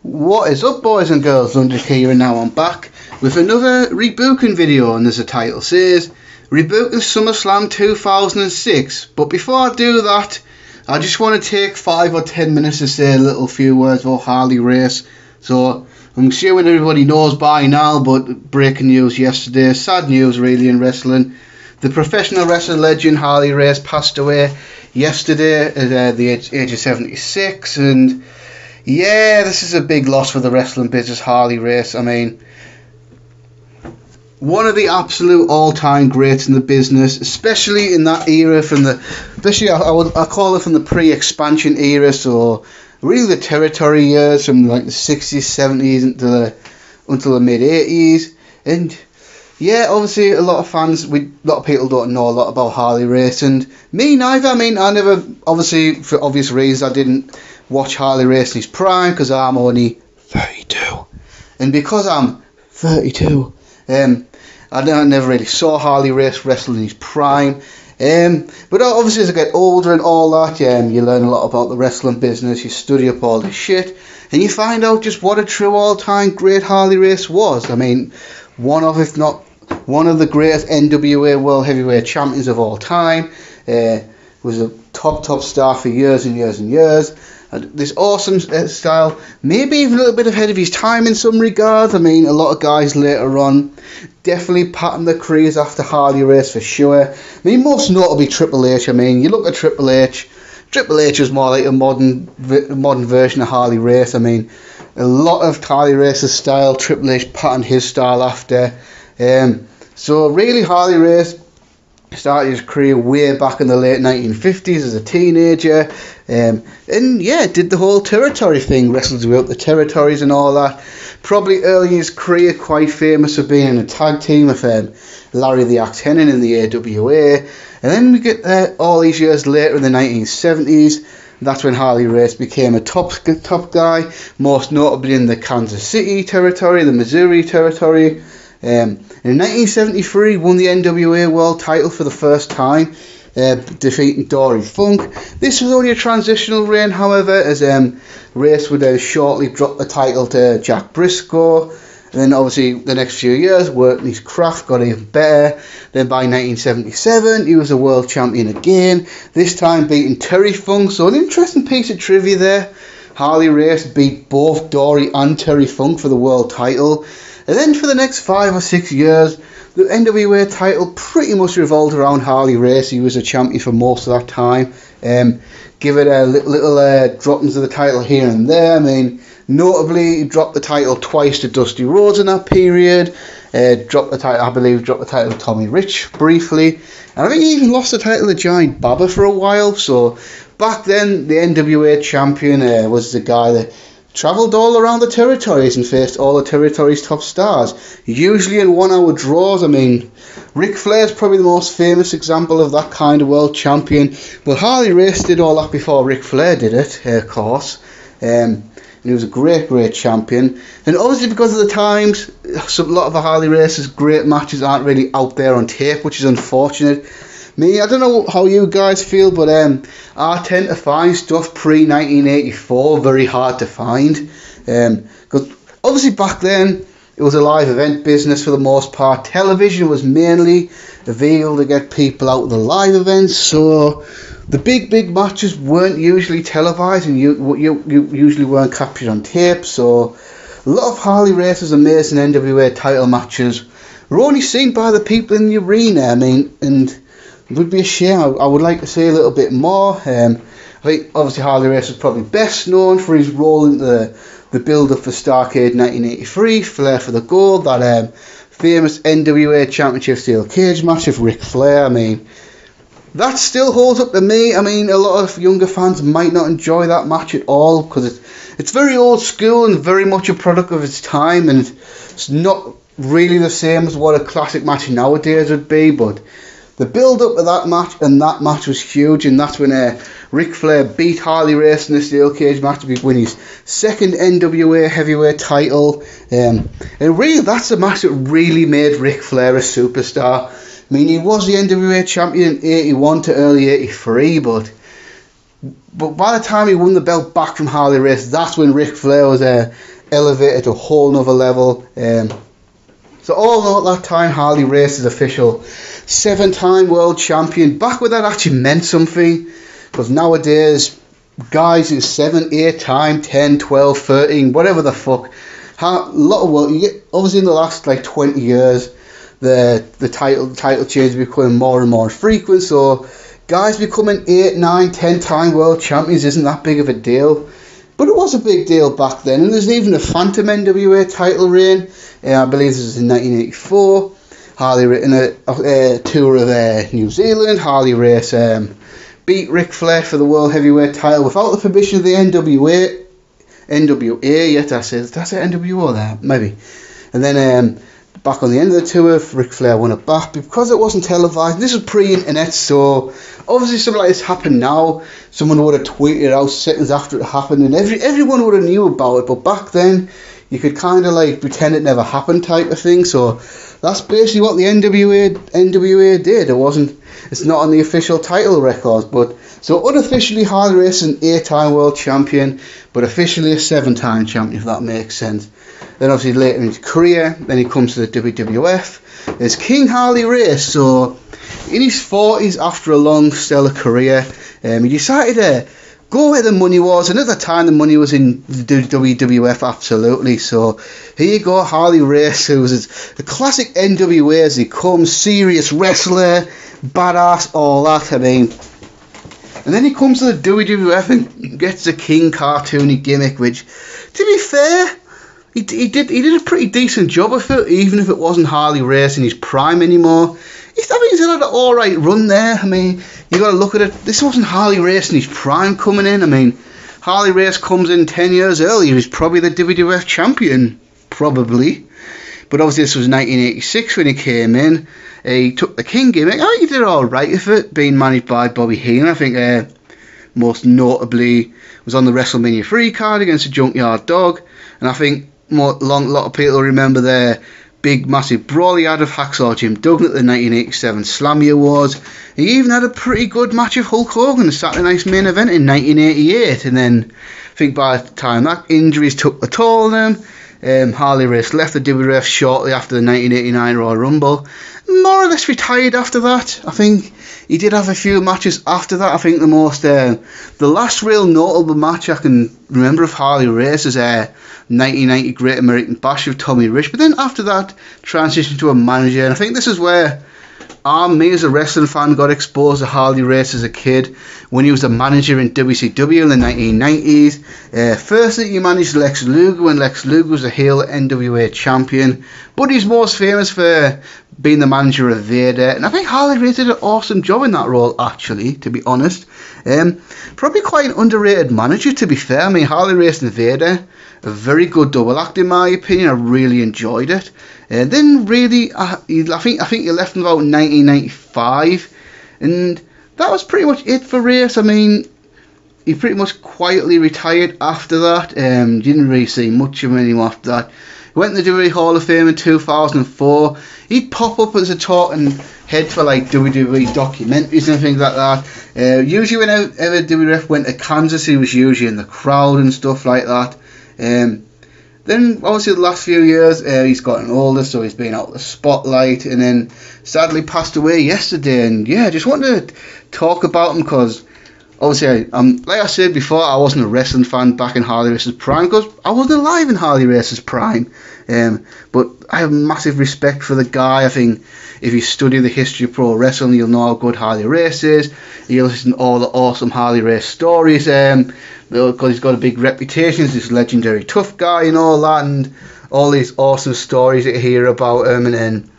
What is up, boys and girls? London here, and now I'm back with another rebooking video, and as the title says, Rebooking Summerslam 2006. But before I do that, I just want to take 5 or 10 minutes to say a little few words about Harley Race. So I'm assuming everybody knows by now, but breaking news yesterday, sad news really in wrestling. The professional wrestling legend Harley Race passed away yesterday at the age of 76, and yeah, this is a big loss for the wrestling business, Harley Race. I mean, one of the absolute all-time greats in the business, especially in that era, I call it from the pre-expansion era, so really the territory years from like the 60s, 70s until the mid-80s, and yeah, obviously a lot of people don't know a lot about Harley Race, and me neither. I mean, I never, obviously for obvious reasons, I didn't watch Harley Race in his prime because I'm only 32, and because I'm 32, I never really saw Harley Race wrestle in his prime. But obviously as I get older and all that, you learn a lot about the wrestling business, you study up all this shit, and you find out just what a true all-time great Harley Race was. I mean, one of the greatest NWA World Heavyweight Champions of all time, was a top star for years and years and years. This awesome style, maybe even a little bit ahead of his time in some regards. I mean, a lot of guys later on definitely patterned their careers after Harley Race for sure. I mean, most notably Triple H. I mean, you look at Triple H was more like a modern version of Harley Race. I mean, a lot of Harley Race's style, Triple H patterned his style after. So really, Harley Race started his career way back in the late 1950s as a teenager, and yeah, did the whole territory thing, wrestled throughout the territories and all that. Probably early in his career quite famous for being in a tag team with Larry the Axe Hennig in the AWA, and then we get all these years later in the 1970s, that's when Harley Race became a top guy, most notably in the Kansas City territory, the Missouri territory. In 1973, won the NWA World title for the first time, defeating Dory Funk. This was only a transitional reign, however, as Race would shortly drop the title to Jack Briscoe. And then obviously the next few years, working his craft, got even better. Then by 1977, he was a world champion again, this time beating Terry Funk. So an interesting piece of trivia there. Harley Race beat both Dory and Terry Funk for the world title. And then for the next 5 or 6 years, the NWA title pretty much revolved around Harley Race. He was a champion for most of that time. Give it a little droppings of the title here and there. I mean, notably, he dropped the title twice to Dusty Rhodes in that period. Dropped the title to Tommy Rich briefly. And I think he even lost the title to Giant Baba for a while. So back then, the NWA champion was the guy that travelled all around the territories and faced all the territories' top stars, usually in 1 hour draws. I mean, Ric Flair's probably the most famous example of that kind of world champion, but Harley Race did all that before Ric Flair did it, of course, and he was a great champion. And obviously because of the times, a lot of the Harley Race's great matches aren't really out there on tape, which is unfortunate. Me, I don't know how you guys feel, but I tend to find stuff pre-1984 very hard to find. Because obviously back then, it was a live event business for the most part. Television was mainly a vehicle to get people out of the live events, so the big matches weren't usually televised and you usually weren't captured on tape. So a lot of Harley Race's amazing NWA title matches were only seen by the people in the arena. I mean, and it would be a shame. I would like to say a little bit more. I think obviously Harley Race is probably best known for his role in the build-up for Starrcade 1983, Flair for the Gold, that famous NWA Championship Steel Cage match with Ric Flair. I mean, that still holds up to me. I mean, a lot of younger fans might not enjoy that match at all because it's very old school and very much a product of its time, and it's not really the same as what a classic match nowadays would be, but the build-up of that match was huge, and that's when Ric Flair beat Harley Race in the Steel Cage match to win his second NWA Heavyweight title. And really, that's the match that really made Ric Flair a superstar. I mean, he was the NWA champion in 81 to early 83, but by the time he won the belt back from Harley Race, that's when Ric Flair was elevated to a whole nother level. So all in all, that time, Harley Race is official 7-time world champion. Back when that actually meant something, because nowadays guys who 7, 8 time, 10, 12, 13, whatever the fuck, a lot of work. You get, obviously in the last like 20 years, the title change is becoming more and more frequent. So guys becoming 8, 9, 10 time world champions isn't that big of a deal. But it was a big deal back then, and there's even a Phantom NWA title reign. I believe this was in 1984. Harley in a tour of New Zealand. Harley Race beat Ric Flair for the World Heavyweight title without the permission of the NWA. Yes, that's it. That's it. NWO there, maybe. And then back on the end of the tour, Ric Flair won it back because it wasn't televised. This was pre-internet, so obviously something like this happened now, someone would have tweeted it out seconds after it happened, and everyone would have knew about it. But back then, you could kind of like pretend it never happened type of thing. So that's basically what the NWA did. It's not on the official title records, but so unofficially Harley Race is an 8-time world champion, but officially a 7-time champion, if that makes sense. Then obviously later in his career, then he comes to the WWF as King Harley Race. So in his 40s, after a long stellar career, he decided to go where the money was, and at the time the money was in the WWF, absolutely. So here you go, Harley Race, who was a classic NWA as he comes, serious wrestler, badass, all that, I mean. And then he comes to the WWF and gets the King cartoony gimmick, which, to be fair, he did a pretty decent job of it, even if it wasn't Harley Race in his prime anymore. He's had an alright run there. I mean, you got to look at it. This wasn't Harley Race in his prime coming in. I mean, Harley Race comes in 10 years earlier. He's probably the WWF champion, probably. But obviously this was 1986 when he came in. He took the King gimmick. I think he did alright with it, being managed by Bobby Heenan. I think most notably was on the WrestleMania 3 card against the Junkyard Dog. And I think a lot of people remember their big massive brawl he had of Hacksaw Jim Duggan at the 1987 Slammy Awards. He even had a pretty good match with Hulk Hogan, the Saturday Night's Main Event in 1988. And then I think by the time that injuries took a toll on him, Harley Race left the WWF shortly after the 1989 Royal Rumble. More or less retired after that. I think he did have a few matches after that. I think the last real notable match I can remember of Harley Race is 1990 Great American Bash with Tommy Rich. But then after that, transitioned to a manager. And I think this is where me as a wrestling fan got exposed to Harley Race as a kid, when he was a manager in WCW in the 1990s. Firstly, he managed Lex Luger when Lex Luger was a heel NWA champion, but he's most famous for being the manager of Vader, and I think Harley Race did an awesome job in that role, actually, to be honest. Probably quite an underrated manager, to be fair. I mean, Harley Race and Vader, a very good double act in my opinion. I really enjoyed it. Then really, I think he left in about 1995, and that was pretty much it for Race. I mean, he pretty much quietly retired after that. Didn't really see much of him anymore after that. He went to the WWE Hall of Fame in 2004. He'd pop up as a talking head for like WWE documentaries and things like that. Usually whenever WWF went to Kansas, he was usually in the crowd and stuff like that. Then obviously the last few years he's gotten older, so he's been out of the spotlight, and then sadly passed away yesterday. And yeah, I just wanted to talk about him because obviously, like I said before, I wasn't a wrestling fan back in Harley Race's prime because I wasn't alive in Harley Race's prime. But I have massive respect for the guy. I think if you study the history of pro wrestling, you'll know how good Harley Race is. You'll listen to all the awesome Harley Race stories, because he's got a big reputation as this legendary tough guy and all that, and all these awesome stories that you hear about him. And then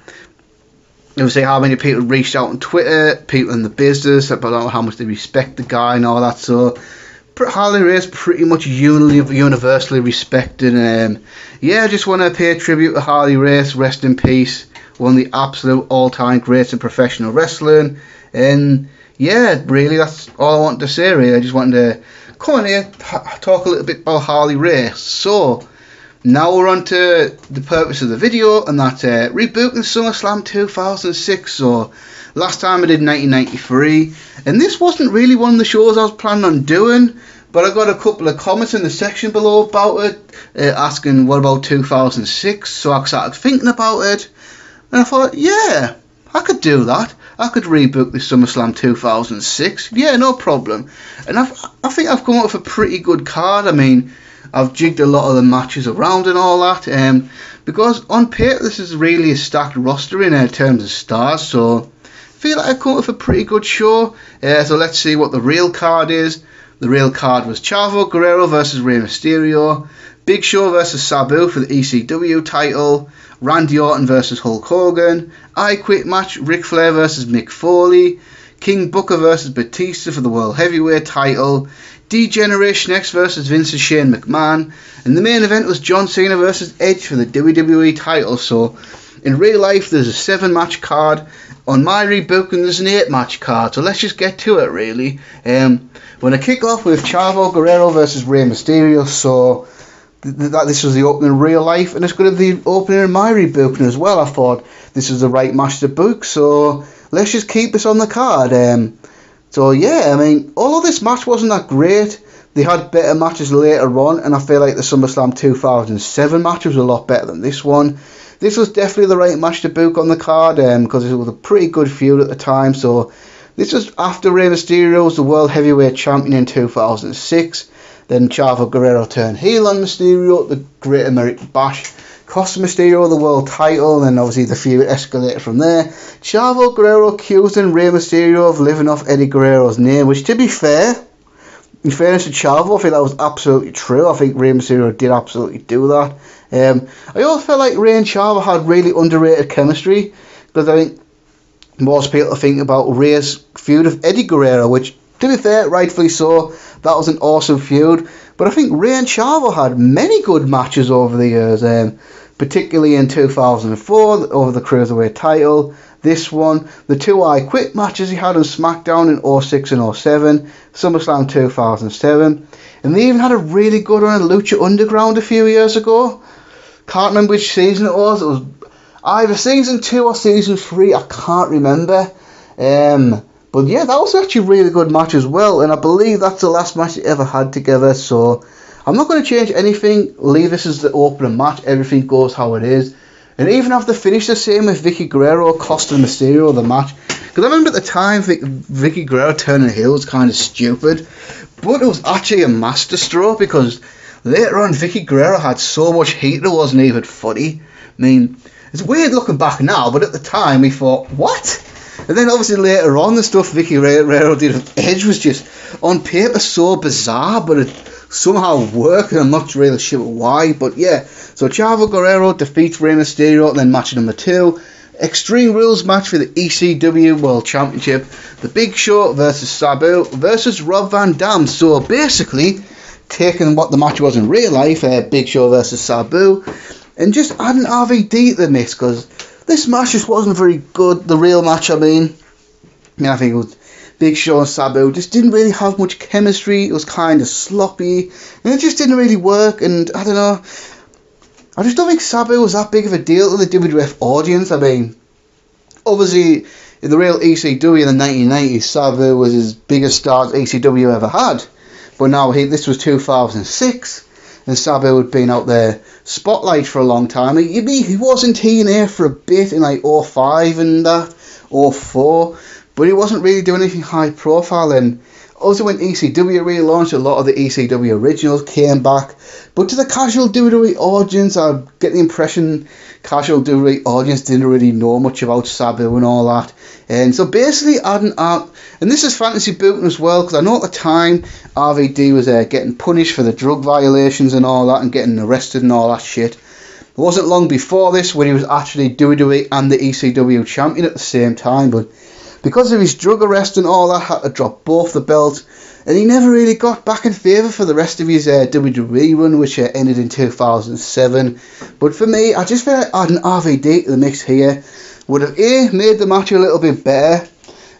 you'll see how many people reached out on Twitter, people in the business, about how much they respect the guy and all that. So Harley Race pretty much universally respected. And yeah, I just want to pay tribute to Harley Race. Rest in peace. One of the absolute all-time greats in professional wrestling. And yeah, really, that's all I wanted to say, really. I just wanted to come on here, talk a little bit about Harley Race. So now we're on to the purpose of the video, and that's Rebooking SummerSlam 2006. So last time I did 1993, and this wasn't really one of the shows I was planning on doing, But I got a couple of comments in the section below about it, asking what about 2006. So I started thinking about it, and I thought, yeah, I could do that. I could rebook the SummerSlam 2006. Yeah, no problem. And I think I've come up with a pretty good card. I mean, I've jigged a lot of the matches around and all that. Because on paper this is really a stacked roster in terms of stars. So I feel like I've come up with a pretty good show. So let's see what the real card is. The real card was Chavo Guerrero versus Rey Mysterio, Big Show versus Sabu for the ECW title, Randy Orton versus Hulk Hogan, I Quit match Ric Flair versus Mick Foley, King Booker versus Batista for the World Heavyweight title, D-Generation X versus Vince and Shane McMahon, and the main event was John Cena versus Edge for the WWE title. So in real life there's a 7-match card. On my rebooking there's an 8-match card, so let's just get to it really. When I kick off with Chavo Guerrero versus Rey Mysterio, so that this was the opening in real life, and it's going to be the opening in my rebooking as well. I thought this was the right match to book, so let's just keep this on the card. So yeah, I mean, although this match wasn't that great, they had better matches later on, and I feel like the SummerSlam 2007 match was a lot better than this one. This was definitely the right match to book on the card, because it was a pretty good feud at the time. So this was after Rey Mysterio was the World Heavyweight Champion in 2006. Then Chavo Guerrero turned heel on Mysterio, the Great American Bash cost Mysterio the world title, and obviously the feud escalated from there. Chavo Guerrero accused Rey Mysterio of living off Eddie Guerrero's name, which, to be fair, in fairness to Chavo, I think that was absolutely true. I think Rey Mysterio did absolutely do that. I also felt like Rey and Chavo had really underrated chemistry, because I think most people think about Rey's feud with Eddie Guerrero, which, to be fair, rightfully so, that was an awesome feud. But I think Rey and Chavo had many good matches over the years, particularly in 2004 over the Cruiserweight title. This one, the 2 I Quit matches he had on SmackDown in 06 and 07, SummerSlam 2007, and they even had a really good one in Lucha Underground a few years ago. Can't remember which season it was. It was either season 2 or season 3. I can't remember. But yeah, that was actually a really good match as well, and I believe that's the last match they ever had together. So I'm not going to change anything. Leave this as the opening match. Everything goes how it is. And even have the finish the same with Vicky Guerrero costing Mysterio the match. Because I remember at the time Vicky Guerrero turning heel was kind of stupid. But it was actually a masterstroke, because later on Vicky Guerrero had so much heat it wasn't even funny. I mean, it's weird looking back now, but at the time we thought, what? And then obviously later on the stuff Vicky Guerrero did with Edge was just on paper so bizarre, but it somehow worked, and I'm not really sure why. But yeah, so Chavo Guerrero defeats Rey Mysterio, and then match number 2, Extreme Rules match for the ECW World Championship, the Big Show versus Sabu versus Rob Van Dam. So basically taking what the match was in real life, Big Show versus Sabu, and just adding RVD to the mix, because this match just wasn't very good. The real match, I think it was Big Show and Sabu just didn't really have much chemistry. It was kind of sloppy, and it just didn't really work. And I don't know, I just don't think Sabu was that big of a deal to the WWF audience. I mean, obviously in the real ECW in the 1990s, Sabu was his biggest star ECW ever had. But now this was 2006. And Sabu had been out there spotlight for a long time. He was in TNA for a bit in like 05 and that, 04, but he wasn't really doing anything high profile. And also when ECW relaunched, a lot of the ECW originals came back. But to the casual WWE audience, I get the impression casual WWE audience didn't really know much about Sabu and all that. And so basically adding out, and this is fantasy booking as well, because I know at the time RVD was getting punished for the drug violations and all that, and getting arrested and all that shit. It wasn't long before this when he was actually WWE and the ECW champion at the same time, but because of his drug arrest and all that, had to drop both the belts, and he never really got back in favour for the rest of his WWE run, which ended in 2007. But for me, I just feel like adding RVD to the mix here would have A, made the match a little bit better,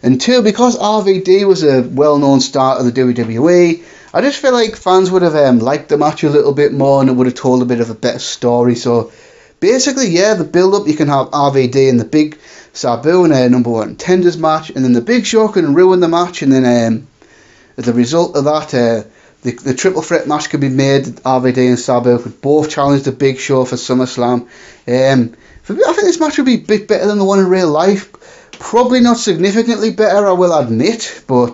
and 2, because RVD was a well-known star of the WWE, I just feel like fans would have liked the match a little bit more, and it would have told a bit of a better story. So basically, yeah, the build-up, you can have RVD in the Big Sabu in a number 1 contenders match, and then the Big Show can ruin the match, and then as a result of that, the triple threat match could be made. RVD and Sabu could both challenge the Big Show for SummerSlam. For me, I think this match would be a bit better than the one in real life. Probably not significantly better, I will admit, but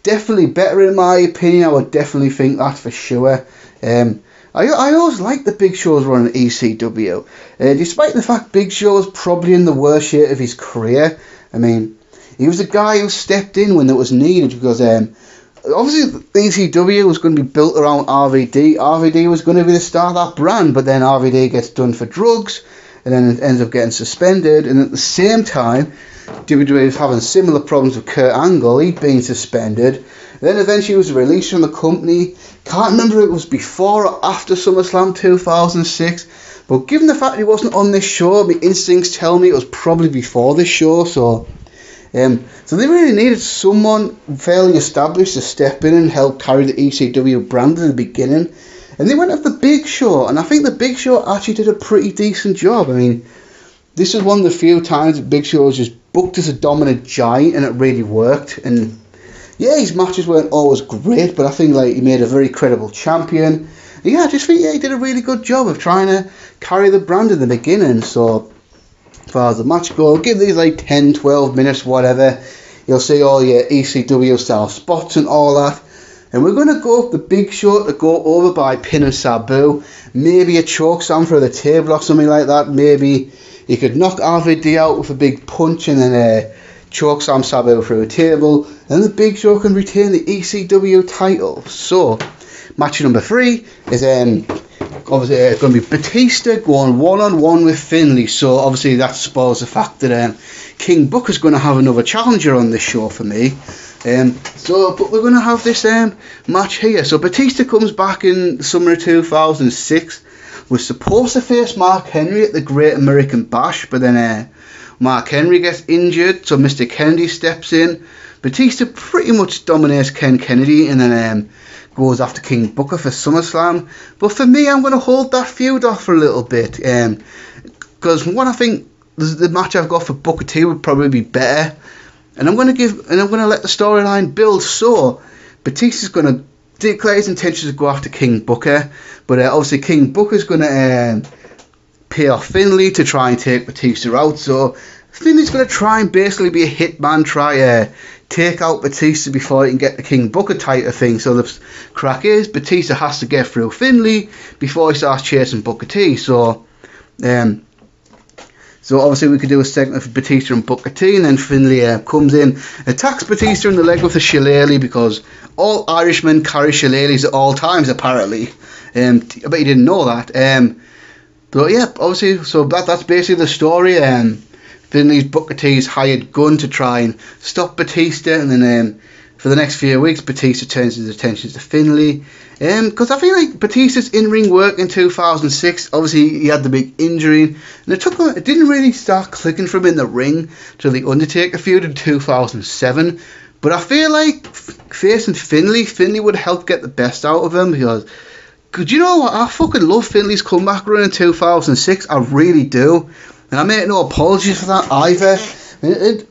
definitely better in my opinion. I would definitely think that for sure. I always liked the Big Show's run at ECW, despite the fact Big Show was probably in the worst shape of his career. I mean, he was the guy who stepped in when it was needed, because obviously ECW was going to be built around RVD. RVD was going to be the star of that brand, but then RVD gets done for drugs, and then it ends up getting suspended. And at the same time, WWE was having similar problems with Kurt Angle. He'd been suspended. Then eventually he was released from the company. Can't remember if it was before or after SummerSlam 2006. But given the fact he wasn't on this show, my instincts tell me it was probably before this show. So they really needed someone fairly established to step in and help carry the ECW brand at the beginning. And they went up the Big Show. And I think the Big Show actually did a pretty decent job. I mean, this is one of the few times that Big Show was just booked as a dominant giant, and it really worked. And yeah, his matches weren't always great, but I think he made a very credible champion. Yeah, I just think he did a really good job of trying to carry the brand in the beginning. So as far as the match goes, give these 10, 12 minutes, whatever. You'll see all your ECW style spots and all that. And we're going to go up the Big Show to go over by pin and Sabu. Maybe a chokeslam for the table or something like that. Maybe he could knock RVD out with a big punch and then chokeslam Sabu through a table. And the Big Show can retain the ECW title. So, match number 3 is obviously going to be Batista going one-on-one with Finlay. So obviously that spoils the fact that King Booker's going to have another challenger on this show for me. But we're going to have this match here. So Batista comes back in the summer of 2006. Was supposed to face Mark Henry at the Great American Bash, but then Mark Henry gets injured, so Mr. Kennedy steps in. Batista pretty much dominates Ken Kennedy, and then goes after King Booker for SummerSlam. But for me, I'm going to hold that feud off for a little bit, because one, I think the match I've got for Booker T would probably be better, and I'm going to let the storyline build. So Batista's going to declare his intentions to go after King Booker, but obviously King Booker's going to pay off Finlay to try and take Batista out. So Finlay's going to try and basically be a hitman, try to take out Batista before he can get the King Booker title thing. So the crack is Batista has to get through Finlay before he starts chasing Booker T. So obviously we could do a segment for Batista and Booker T, and then Finlay comes in, attacks Batista in the leg with a shillelagh, because all Irishmen carry shillelaghs at all times apparently. I bet you didn't know that. But yeah, obviously, so that's basically the story. Finlay's Booker T's hired gun to try and stop Batista, and then for the next few weeks Batista turns his attention to Finlay. Because I feel like Batista's in-ring work in 2006, obviously he had the big injury, and it didn't really start clicking for him in the ring till the Undertaker feud in 2007. But I feel like facing Finlay would help get the best out of him, because you know what, I fucking love Finlay's comeback run in 2006, I really do. And I make no apologies for that either.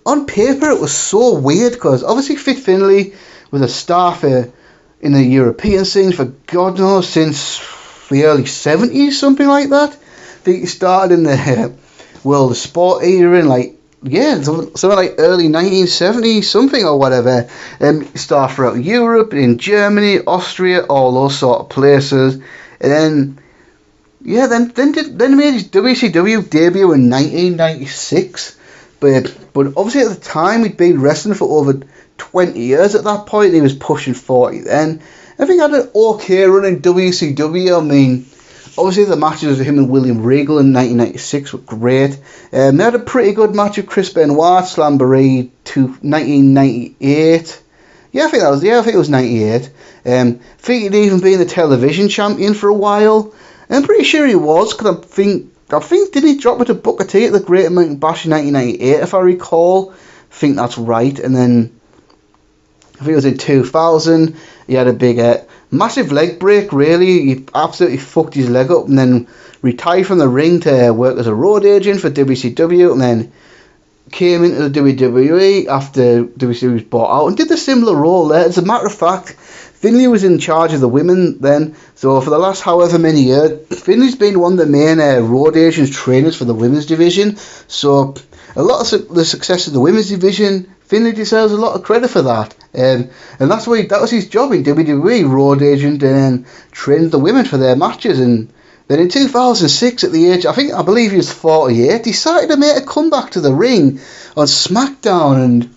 On paper it was so weird, because obviously Fit Finlay was a star in the European scene for God knows since the early 70s, something like that. I think he started in the World of Sport era in something like early 1970s, something or whatever. Started throughout Europe, in Germany, Austria, all those sort of places. And then made his WCW debut in 1996. But obviously at the time he'd been wrestling for over 20 years at that point. He was pushing 40 then. I think he had an okay run in WCW. I mean, obviously the matches with him and William Regal in 1996 were great. They had a pretty good match with Chris Benoit, Slamboree, 1998. I think it was 98. I think he'd even been the television champion for a while. I'm pretty sure he was, because I think did he drop it to Booker T at the Great American Bash in 1998, if I recall. I think that's right. And then I think it was in 2000. He had a big massive leg break, really. He absolutely fucked his leg up, and then retired from the ring to work as a road agent for WCW, and then came into the WWE after WCW was bought out and did a similar role there. As a matter of fact, Finlay was in charge of the women then, so for the last however many years, Finlay's been one of the main road agents trainers for the women's division. So a lot of the success of the women's division, Finlay deserves a lot of credit for that. And that's why that was his job in WWE, road agent, and trained the women for their matches. And then in 2006, at the age, I believe he was 48, decided to make a comeback to the ring on SmackDown. And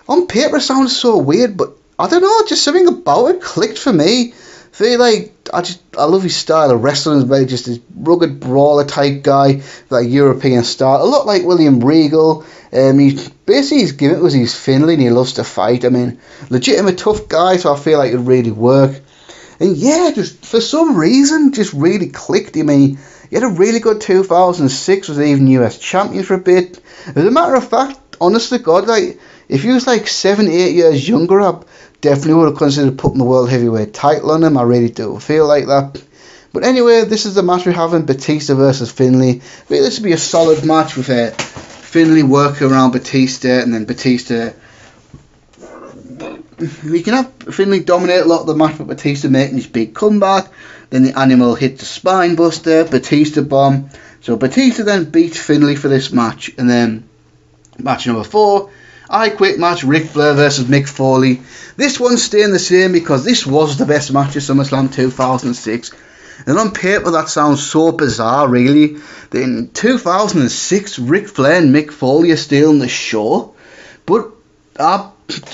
on paper it sounds so weird, but I don't know, just something about it clicked for me. I feel like I love his style of wrestling as well, just this rugged brawler type guy, like European style, a lot like William Regal. His gimmick was he's Finlay and he loves to fight. I mean, legitimate tough guy, so I feel like it would really work. And yeah, just for some reason, just really clicked. I mean, he had a really good 2006, was even US champion for a bit. As a matter of fact, honest to God, like, if he was like 7-8 years younger, I definitely would have considered putting the World Heavyweight title on him. I really do feel like that. But anyway, this is the match we're having, Batista versus Finlay. This would be a solid match with Finlay working around Batista, and then Batista... We can have Finlay dominate a lot of the match with Batista making his big comeback. Then the Animal hit the spine buster, Batista bomb. So Batista then beats Finlay for this match. And then match number 4, I Quit match, Ric Flair versus Mick Foley. This one's staying the same because this was the best match of SummerSlam 2006. And on paper that sounds so bizarre, really, that in 2006 Ric Flair and Mick Foley are stealing the show. But I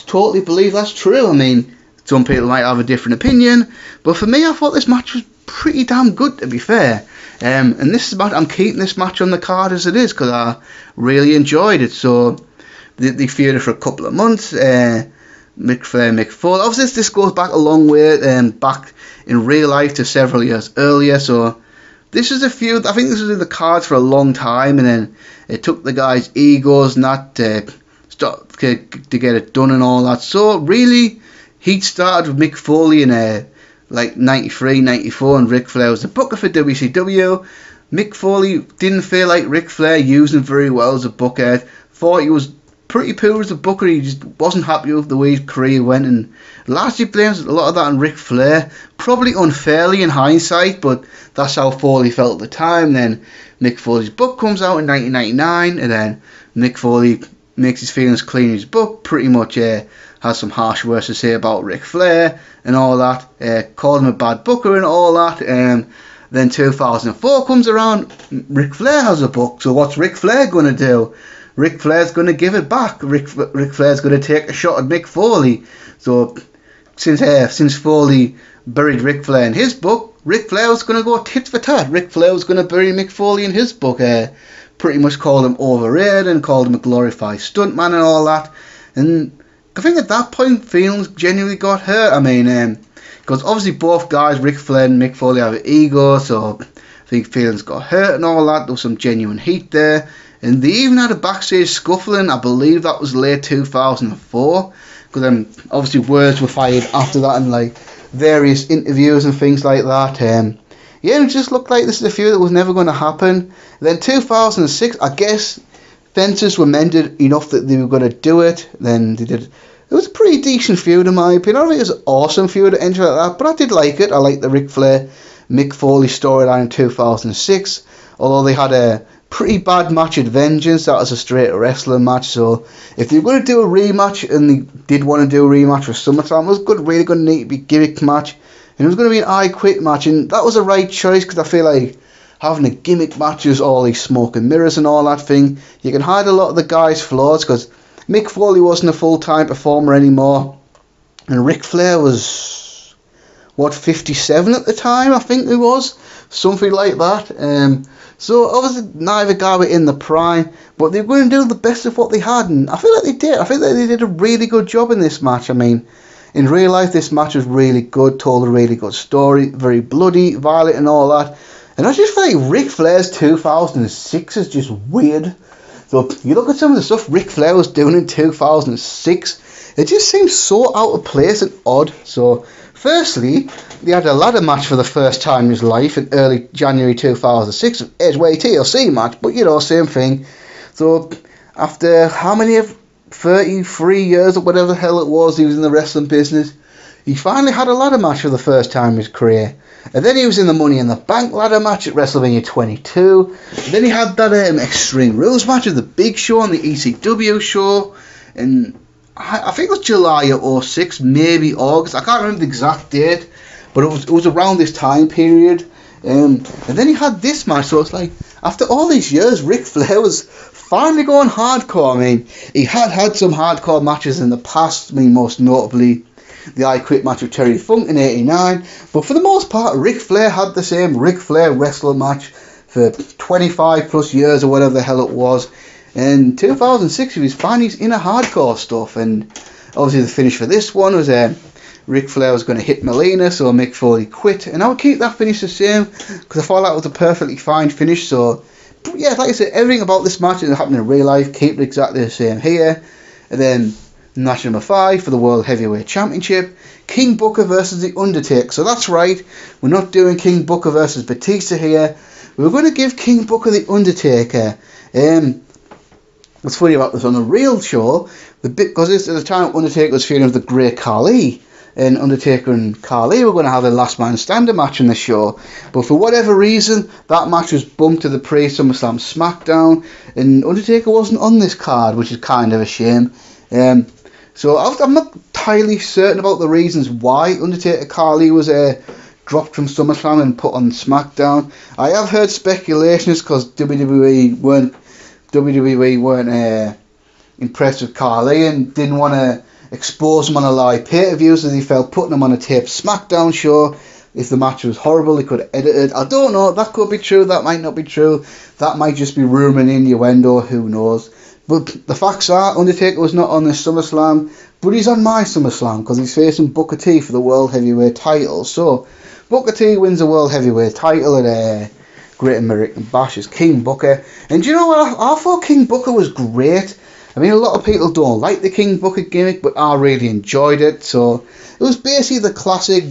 totally believe that's true. I mean, some people might have a different opinion, but for me I thought this match was pretty damn good, to be fair. And this is I'm keeping this match on the card as it is because I really enjoyed it. So they feuded for a couple of months. Mick Flair, Mick Foley. Obviously, this goes back a long way, back in real life to several years earlier. So this is a feud. I think this was in the cards for a long time, and then it took the guys' egos not to get it done and all that. So really, he'd started with Mick Foley in like 93, 94, and Ric Flair was the booker for WCW. Mick Foley didn't feel like Ric Flair used him very well as a booker. Thought he was pretty poor as a booker. He just wasn't happy with the way his career went, and largely blames a lot of that on Ric Flair. Probably unfairly in hindsight, but that's how Foley felt at the time. Then Mick Foley's book comes out in 1999, and then Mick Foley makes his feelings clear in his book. Pretty much has some harsh words to say about Ric Flair and all that. Called him a bad booker and all that. Then 2004 comes around. Ric Flair has a book. So what's Ric Flair going to do? Ric Flair's going to give it back. Ric Flair's going to take a shot at Mick Foley. So since Foley buried Ric Flair in his book, Ric Flair was going to go tit for tat. Ric Flair was going to bury Mick Foley in his book. Pretty much called him overrated and called him a glorified stuntman and all that. And I think at that point feelings genuinely got hurt. I mean, because obviously both guys, Ric Flair and Mick Foley, have an ego, so I think feelings got hurt and all that. There was some genuine heat there. And they even had a backstage scuffling, I believe that was late 2004, because obviously words were fired after that in like various interviews and things like that. It just looked like this is a feud that was never going to happen. And then 2006, I guess fences were mended enough that they were going to do it. Then they did. It was a pretty decent feud in my opinion. I don't think it was an awesome feud or anything like that, but I did like it. I liked the Ric Flair Mick Foley storyline in 2006, although they had a pretty bad match at Vengeance. That was a straight wrestling match. So if they were going to do a rematch, and they did want to do a rematch for SummerSlam, it was good, really going to need to be a gimmick match, and it was going to be an I Quit match, and that was the right choice because I feel like having a gimmick match is all these smoke and mirrors and all that thing. You can hide a lot of the guy's flaws because Mick Foley wasn't a full-time performer anymore, and Ric Flair was 57 at the time, I think he was, something like that. So obviously neither guy were in the prime, but they were going to do the best of what they had, and I feel like they did. I feel like they did a really good job in this match. I mean, in real life this match was really good, told a really good story, very bloody, violent and all that. And I just feel like Ric Flair's 2006 is just weird. So you look at some of the stuff Ric Flair was doing in 2006, it just seems so out of place and odd. So firstly, they had a ladder match for the first time in his life in early January 2006, Edgeway TLC match, but you know, same thing. So after how many of 33 years or whatever the hell it was he was in the wrestling business, he finally had a ladder match for the first time in his career. And then he was in the Money in the Bank ladder match at WrestleMania 22. And then he had that Extreme Rules match at the Big Show on the ECW show. And I think it was July of 06, maybe August. I can't remember the exact date. But it was around this time period. And then he had this match. So it's like, after all these years, Ric Flair was finally going hardcore. I mean, he had some hardcore matches in the past. I mean, most notably the I Quit match with Terry Funk in '89, but for the most part, Ric Flair had the same Ric Flair wrestler match for 25 plus years or whatever the hell it was. In 2006, he was finally in a hardcore stuff, and obviously the finish for this one was Ric Flair was going to hit Melina, so Mick Foley quit, and I would keep that finish the same because I thought that was a perfectly fine finish. So yeah, like I said, everything about this match that happened in real life, keep it exactly the same here. And then match number 5 for the World Heavyweight Championship, King Booker versus The Undertaker. So that's right, we're not doing King Booker versus Batista here. We're going to give King Booker The Undertaker. What's funny about this, on the real show, because at the time Undertaker was feuding with the Great Khali, and Undertaker and Khali were going to have a last man standing match in the show, but for whatever reason that match was bumped to the pre-SummerSlam SmackDown, and Undertaker wasn't on this card, which is kind of a shame. So I'm not entirely certain about the reasons why Undertaker Khali was dropped from SummerSlam and put on SmackDown. I have heard speculations because WWE weren't impressed with Khali and didn't want to expose him on a live pay-per-view, so they felt putting him on a taped SmackDown show, if the match was horrible, they could edit it. I don't know, that could be true, that might not be true, that might just be rumour and innuendo, who knows. But the facts are, Undertaker was not on this SummerSlam, but he's on my SummerSlam because he's facing Booker T for the World Heavyweight title. So Booker T wins the World Heavyweight title at Great American Bash as King Booker. And do you know what? I thought King Booker was great. I mean, a lot of people don't like the King Booker gimmick, but I really enjoyed it. So it was basically the classic,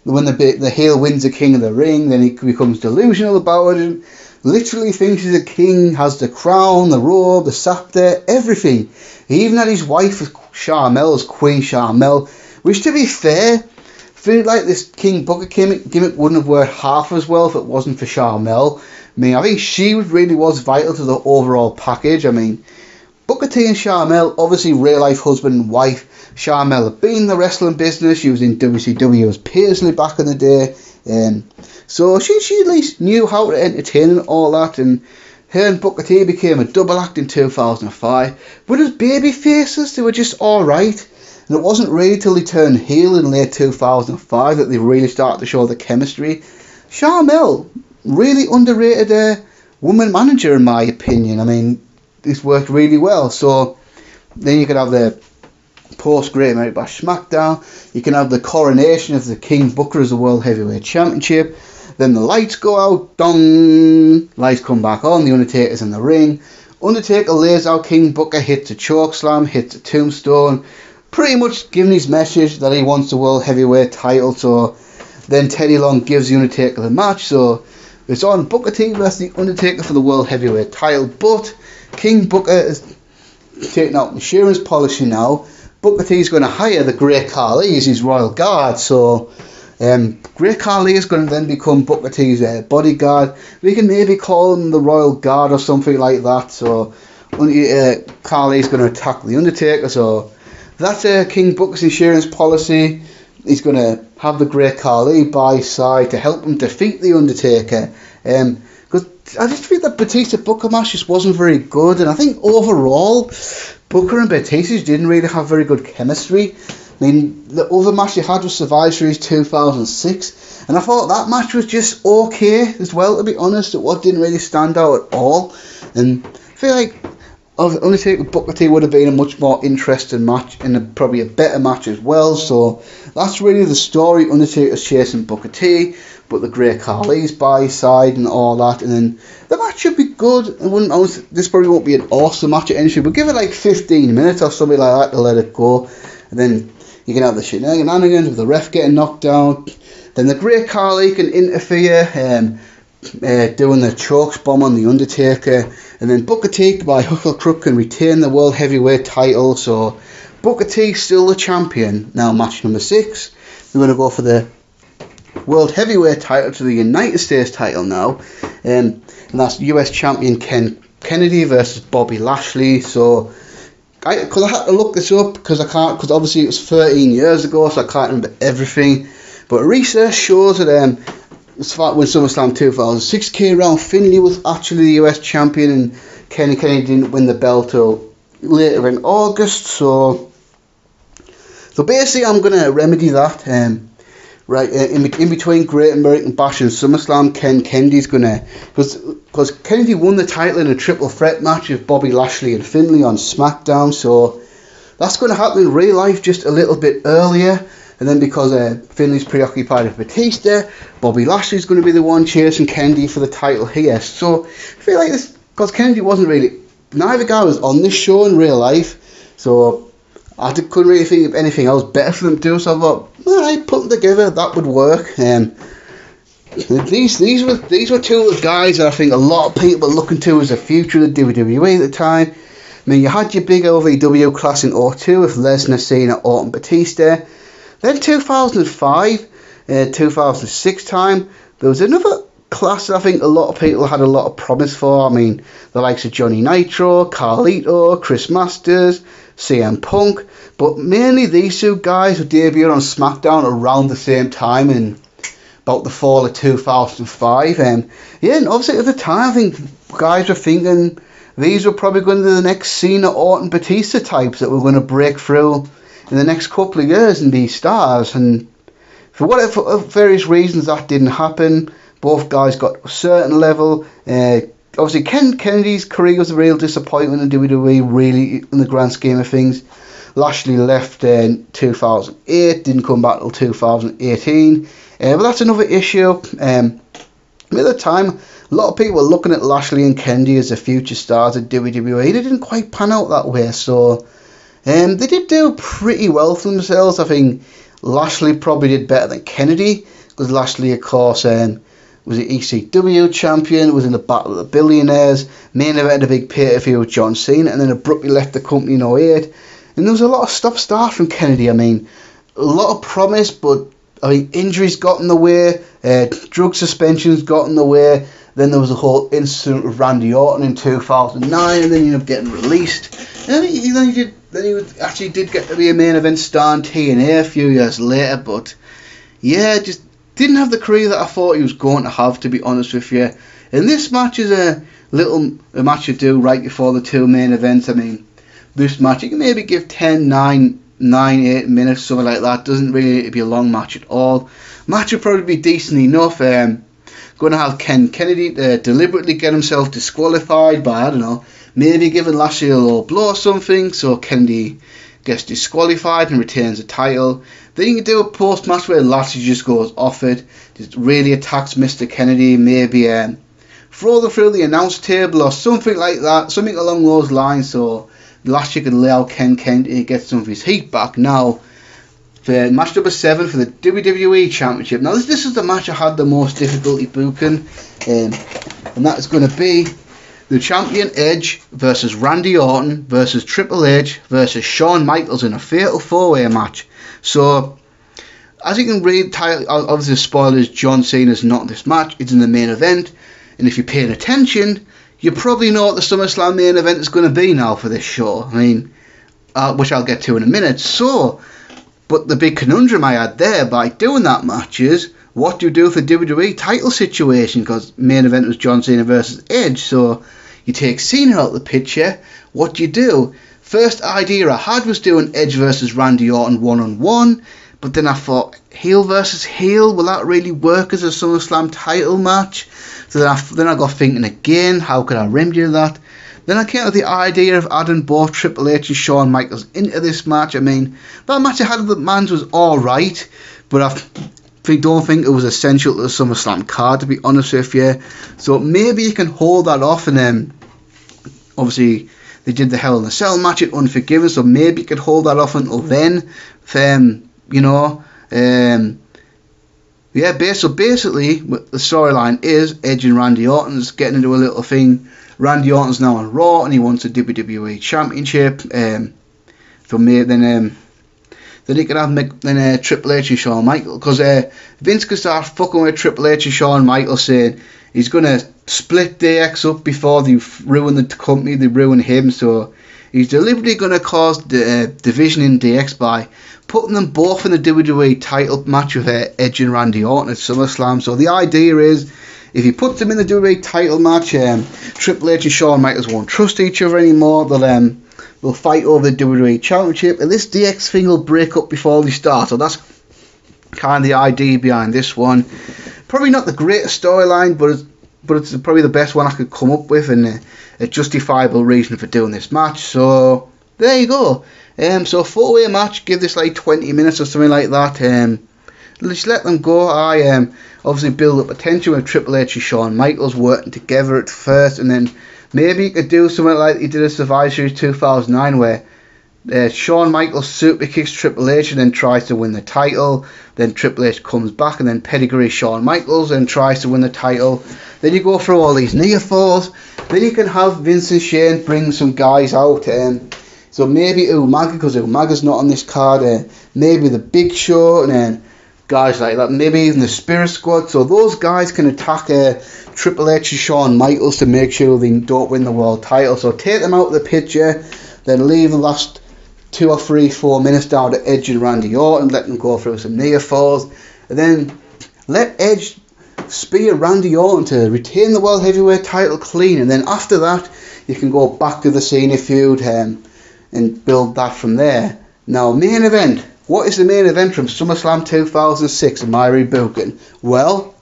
when the heel wins the King of the Ring, then he becomes delusional about it, and literally thinks he's a king, has the crown, the robe, the scepter, everything. He even had his wife Sharmell as Queen Sharmell, which, to be fair, I feel like this King Booker gimmick wouldn't have worked half as well if it wasn't for Sharmell. I mean, I think she really was vital to the overall package. I mean, Booker T and Sharmell, obviously real life husband and wife. Sharmell had been in the wrestling business, she was in WCW as Paisley back in the day. So she at least knew how to entertain and all that, and her and Booker T became a double act in 2005. But as baby faces, they were just alright, and it wasn't really till they turned heel in late 2005 that they really started to show the chemistry. Sharmell, really underrated woman manager in my opinion. I mean, this worked really well. So then you could have the post Great American Bash SmackDown, you can have the coronation of the King Booker as the World Heavyweight Championship. Then the lights go out, dong, lights come back on, the Undertaker's in the ring. Undertaker lays out King Booker, hits a chokeslam, hits a tombstone, pretty much giving his message that he wants the World Heavyweight title. So then Teddy Long gives the Undertaker the match, so it's on Booker T versus the Undertaker for the World Heavyweight title. But King Booker is taking out insurance policy now. Booker T is going to hire the Great Khali as his royal guard, so Great Khali is going to then become Booker T's bodyguard. We can maybe call him the Royal Guard or something like that. So Khali is going to attack the Undertaker. So that's King Booker's insurance policy. He's going to have the Great Khali by his side to help him defeat the Undertaker. Because I just think that Batista Booker match just wasn't very good, and I think overall Booker and Batista didn't really have very good chemistry. I mean, the other match they had was Survivor Series 2006, and I thought that match was just okay as well, to be honest. It didn't really stand out at all, and I feel like Undertaker Booker T would have been a much more interesting match, and probably a better match as well. So that's really the story. Undertaker's chasing Booker T, but the Great Khali's by his side and all that, and then the match should be good. This probably won't be an awesome match at any, but give it like 15 minutes or something like that to let it go, and then you can have the shenanigans with the ref getting knocked down. Then the Great Khali can interfere, doing the chokes bomb on the Undertaker, and then Booker T by hook or crook can retain the World Heavyweight title. So Booker T still the champion. Now match number 6, we're going to go for the World Heavyweight title to the United States title now. And that's US Champion Ken Kennedy versus Bobby Lashley. So, because I had to look this up, because obviously it was 13 years ago, so I can't remember everything. But research shows that when SummerSlam 2006 came around, Finlay was actually the US champion, and Kenny Kennedy didn't win the belt till later in August. So basically, I'm gonna remedy that. In between Great American Bash and SummerSlam, Ken Kennedy's gonna, because Kennedy won the title in a triple threat match with Bobby Lashley and Finlay on SmackDown. So that's going to happen in real life just a little bit earlier. And then because Finlay's preoccupied with Batista, Bobby Lashley's going to be the one chasing Kennedy for the title here. So I feel like this, because Kennedy wasn't really, neither guy was on this show in real life, so I couldn't really think of anything else better for them to do. So I thought, alright, put them together, that would work. These were two of the guys that I think a lot of people were looking to as the future of the WWE at the time. I mean, you had your big OVW class in 2002 with Lesnar, Cena, Orton, Batista. Then 2005, 2006 time, there was another class that I think a lot of people had a lot of promise for. I mean, the likes of Johnny Nitro, Carlito, Chris Masters, CM Punk. But mainly these two guys who debuted on SmackDown around the same time in about the fall of 2005. And obviously at the time, I think guys were thinking these were probably going to be the next Cena, Orton, Batista types that were going to break through in the next couple of years and be stars. And for various reasons that didn't happen. Both guys got a certain level. Obviously Ken Kennedy's career was a real disappointment in WWE, really, in the grand scheme of things. Lashley left in 2008, didn't come back until 2018. But that's another issue. At the time, a lot of people were looking at Lashley and Kennedy as the future stars at WWE. They didn't quite pan out that way, so they did do pretty well for themselves. I think Lashley probably did better than Kennedy, because Lashley, of course, was the ECW champion, was in the Battle of the Billionaires, main event a big pay-per-view with John Cena, and then abruptly left the company in 2008. And there was a lot of stop-start from Kennedy. I mean, a lot of promise, but I mean, injuries got in the way, drug suspensions got in the way. Then there was a whole incident with Randy Orton in 2009, and then he ended up getting released. And then he actually did get to be a main event star in TNA a few years later, but yeah, just didn't have the career that I thought he was going to have, to be honest with you. And this match is a match you do right before the two main events. I mean, this match, you can maybe give 10, 9, 8 minutes, something like that. Doesn't really need to be a long match at all. Match will probably be decent enough. Going to have Ken Kennedy deliberately get himself disqualified by, I don't know, maybe giving Lashley a low blow or something, so Kennedy gets disqualified and retains the title. Then you can do a post-match where Lashley just goes off it, just really attacks Mr. Kennedy, maybe throw them through the announce table or something like that, something along those lines, so Lashley can lay out Ken Kennedy and get some of his heat back. Now, for match number 7 for the WWE Championship. Now, this is the match I had the most difficulty booking, and that is going to be the champion Edge versus Randy Orton versus Triple H versus Shawn Michaels in a fatal 4-way match. So, as you can read, obviously the spoilers, John Cena's not in this match, it's in the main event, and if you're paying attention, you probably know what the SummerSlam main event is going to be now for this show. I mean, which I'll get to in a minute. So, but the big conundrum I had there by doing that match is, what do you do for the WWE title situation? Because main event was John Cena versus Edge, so you take Cena out of the picture, what do you do? First idea I had was doing Edge versus Randy Orton 1-on-1, but then I thought, heel versus heel, will that really work as a SummerSlam title match? So then I got thinking again, how could I remedy that? Then I came up with the idea of adding both Triple H and Shawn Michaels into this match. I mean, that match I had with the Mans was alright, but I don't think it was essential to the SummerSlam card, to be honest with you. So maybe you can hold that off, and then obviously they did the Hell in a Cell match at Unforgiven, so maybe you could hold that off until then. So basically, the storyline is Edge and Randy Orton's getting into a little thing. Randy Orton's now on Raw and he wants a WWE Championship. Then then you can have Triple H and Shawn Michaels, because Vince could start fucking with Triple H and Shawn Michaels, saying he's going to split DX up before they ruin the company, they ruin him, so he's deliberately going to cause the division in DX by putting them both in the WWE title match with Edge and Randy Orton at SummerSlam. So the idea is, if he puts them in the WWE title match, Triple H and Shawn Michaels won't trust each other anymore. They'll fight over the WWE Championship, and this DX thing will break up before they start. So that's kind of the idea behind this one. Probably not the greatest storyline, but it's probably the best one I could come up with, and a justifiable reason for doing this match. So there you go. So 4-way match, give this like 20 minutes or something like that. Just let them go. I obviously build up a tension with Triple H and Shawn Michaels working together at first, and then maybe you could do something like he did at Survivor Series 2009, where Shawn Michaels super kicks Triple H and then tries to win the title. Then Triple H comes back and then pedigree Shawn Michaels and tries to win the title. Then you go through all these near falls. Then you can have Vince and Shane bring some guys out. So maybe Umaga, because Umaga's not on this card. Maybe the Big Show, and then guys like that. Maybe even the Spirit Squad. So those guys can attack Triple H and Shawn Michaels to make sure they don't win the world title. So take them out of the picture, then leave the last 2 or 3, 4 minutes down to Edge and Randy Orton, let them go through some near falls, and then let Edge spear Randy Orton to retain the World Heavyweight title clean, and then after that you can go back to the Cena feud and build that from there. Now, main event. What is the main event from SummerSlam 2006 in my rebooking? Well,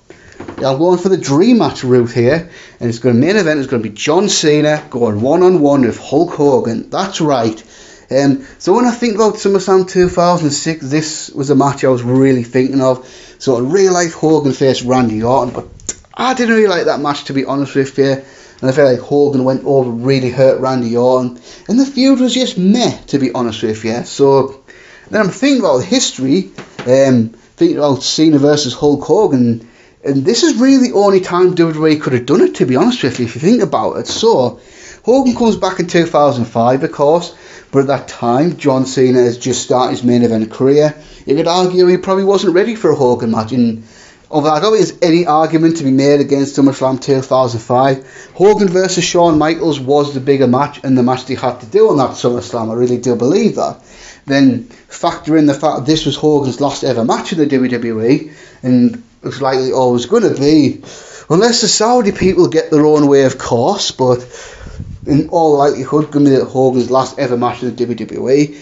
I'm going for the dream match route here, and main event is going to be John Cena going one-on-one with Hulk Hogan. That's right. So when I think about SummerSlam 2006, this was a match I was really thinking of. So I really liked Hogan faced Randy Orton, but I didn't really like that match, to be honest with you. And I felt like Hogan went over, really hurt Randy Orton, and the feud was just meh, to be honest with you. So then I'm thinking about history, thinking about Cena versus Hulk Hogan, and this is really the only time WWE could have done it, to be honest with you, if you think about it. So Hogan comes back in 2005, of course, but at that time John Cena has just started his main event career. You could argue he probably wasn't ready for a Hogan match, and although I don't think there's any argument to be made against SummerSlam 2005, Hogan versus Shawn Michaels was the bigger match and the match they had to do on that SummerSlam. I really do believe that. Then factor in the fact that this was Hogan's last ever match in the WWE, and it's likely always going to be, unless the Saudi people get their own way, of course, but in all likelihood going to be Hogan's last ever match in the WWE.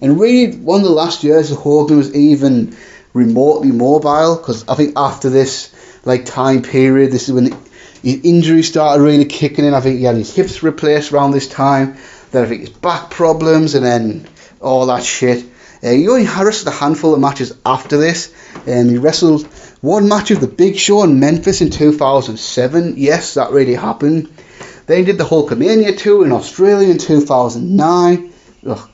And really one of the last years Hogan was even remotely mobile, because I think after this time period, this is when his injuries started really kicking in. I think he had his hips replaced around this time, then I think his back problems, and then all that shit. He only wrestled a handful of matches after this. He wrestled one match of the Big Show in Memphis in 2007. Yes, that really happened. Then he did the Hulkamania tour in Australia in 2009. Ugh.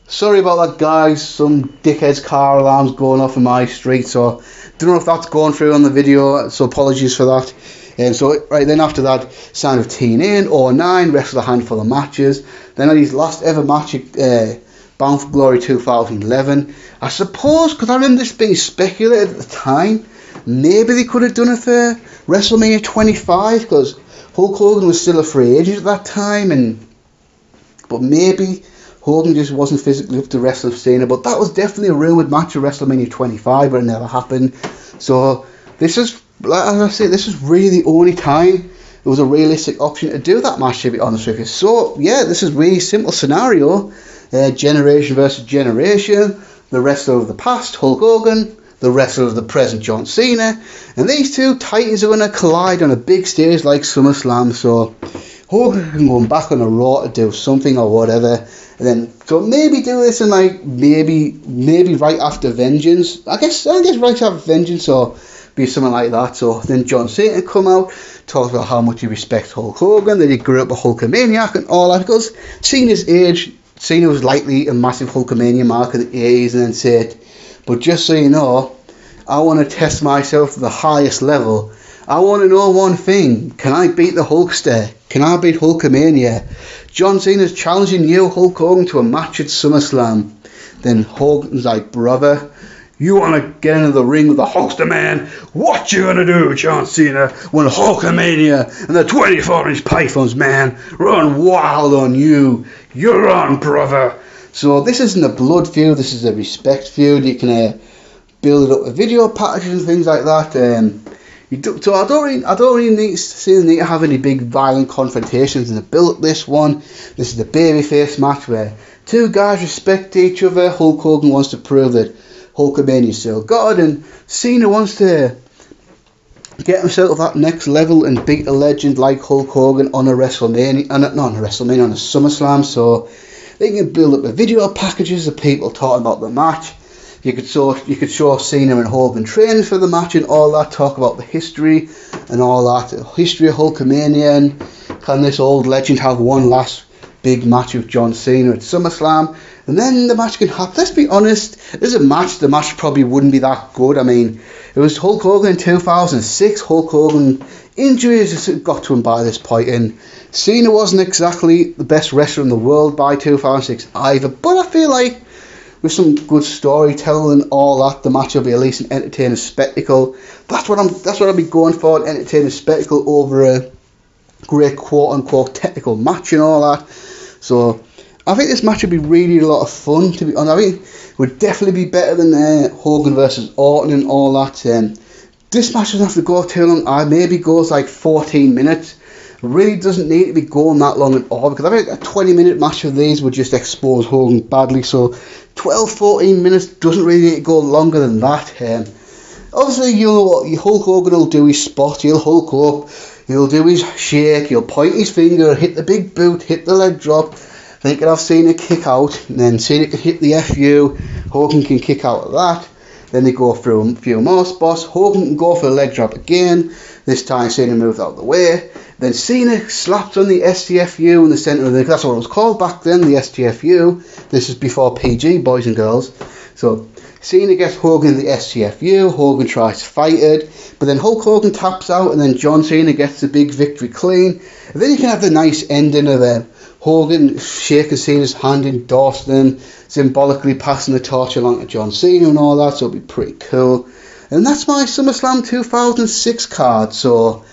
Sorry about that, guys. Some dickhead's car alarms going off in my street, so don't know if that's going through on the video, so apologies for that. So right then after that, signed with TNA in 2009, wrestled a handful of matches. Then had his last ever match at Bound for Glory 2011. I suppose, because I remember this being speculated at the time, maybe they could have done it for WrestleMania 25, because Hulk Hogan was still a free agent at that time, but maybe Hogan just wasn't physically up to wrestle Cena. But that was definitely a rumoured match at WrestleMania 25, but it never happened. So this is, like I say, this is really the only time it was a realistic option to do that match, to be honest with you. So yeah, this is really simple scenario. Generation versus generation. The wrestler of the past, Hulk Hogan. The wrestler of the present, John Cena. And these two titans are going to collide on a big stage like SummerSlam. So Hogan can go back on a Raw to do something or whatever. And then, so maybe do this in maybe right after Vengeance. I guess right after Vengeance, or be something like that. So then John Cena come out, talk about how much he respects Hulk Hogan, that he grew up a Hulkamaniac and all that. Because Cena's age, Cena was likely a massive Hulkamania mark in the 80s, and then said, but just so you know, I want to test myself to the highest level. I want to know one thing. Can I beat the Hulkster? Can I beat Hulkamania? John Cena's challenging you, Hulk Hogan, to a match at SummerSlam. Then Hogan's like, brother, you want to get into the ring with the Hulkster man? What you gonna do, John Cena, when Hulkamania and the 24-inch pythons, man, run wild on you? You're on, brother. So this isn't a blood feud, this is a respect feud. You can build it up with video packages and things like that. So I don't really need to have any big violent confrontations in the build up this one. This is a babyface match where two guys respect each other. Hulk Hogan wants to prove that Hulkamania is still God, and Cena wants to get himself to that next level and beat a legend like Hulk Hogan on a WrestleMania, on a SummerSlam. So they can build up the video packages of people talking about the match. You could show Cena and Hogan training for the match and all that, talk about the history and all that, the history of Hulkamania, and can this old legend have one last big match with John Cena at SummerSlam, and then the match can happen. Let's be honest, this is a match, the match probably wouldn't be that good. I mean, it was Hulk Hogan in 2006, Hulk Hogan injuries got to him by this point, and Cena wasn't exactly the best wrestler in the world by 2006 either, but I feel like with some good storytelling and all that, the match will be at least an entertaining spectacle. That's what I'll be going for, an entertaining spectacle over a great quote-unquote technical match and all that. So I think this match would be really a lot of fun, to be honest. I think it would definitely be better than Hogan versus Orton and all that. This match doesn't have to go too long. Maybe goes like 14 minutes. It really doesn't need to be going that long at all, because I think a 20-minute match of these would just expose Hogan badly. So 12-14 minutes doesn't really need to go longer than that. Obviously, you know what Hulk Hogan will do his spot. He'll Hulk up, he'll do his shake, he'll point his finger, hit the big boot, hit the leg drop. Then you can have Cena kick out, and then Cena can hit the FU. Hogan can kick out of that. Then they go through a few more spots. Hogan can go for a leg drop again. This time Cena moves out of the way. Then Cena slaps on the STFU in the centre of the... That's what it was called back then, the STFU. This is before PG, boys and girls. So Cena gets Hogan in the STFU. Hogan tries to fight it. But then Hulk Hogan taps out, and then John Cena gets the big victory clean. And then you can have the nice ending of Hogan shaking Cena's hand, endorsing him, symbolically passing the torch along to John Cena and all that, so it'll be pretty cool. And that's my SummerSlam 2006 card. So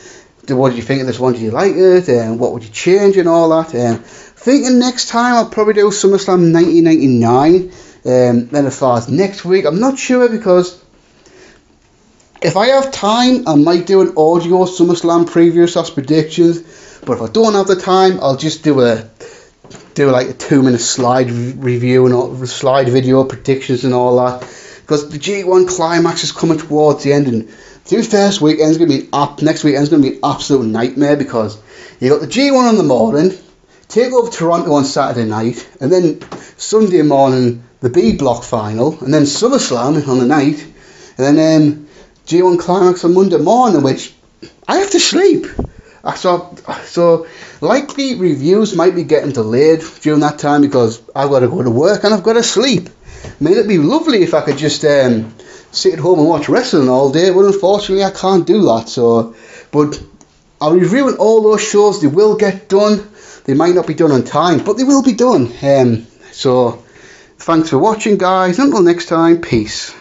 what did you think of this one? Did you like it? And what would you change and all that? Thinking next time I'll probably do SummerSlam 1999. Then as far as next week, I'm not sure, because if I have time, I might do an audio SummerSlam preview / predictions. But if I don't have the time, I'll just do like a 2-minute slide review and all, slide video predictions and all that. Because the G1 climax is coming towards the end, and next weekend's going to be an absolute nightmare, because you got the G1 in the morning, take over Toronto on Saturday night, and then Sunday morning the B block final, and then SummerSlam on the night, and then G1 climax on Monday morning, which I have to sleep. So likely reviews might be getting delayed during that time, because I've got to go to work and I've got to sleep. I mean, it'd be lovely if I could just sit at home and watch wrestling all day, but unfortunately I can't do that. So, but I'll be reviewing all those shows. They will get done. They might not be done on time, but they will be done. So thanks for watching, guys. Until next time, peace.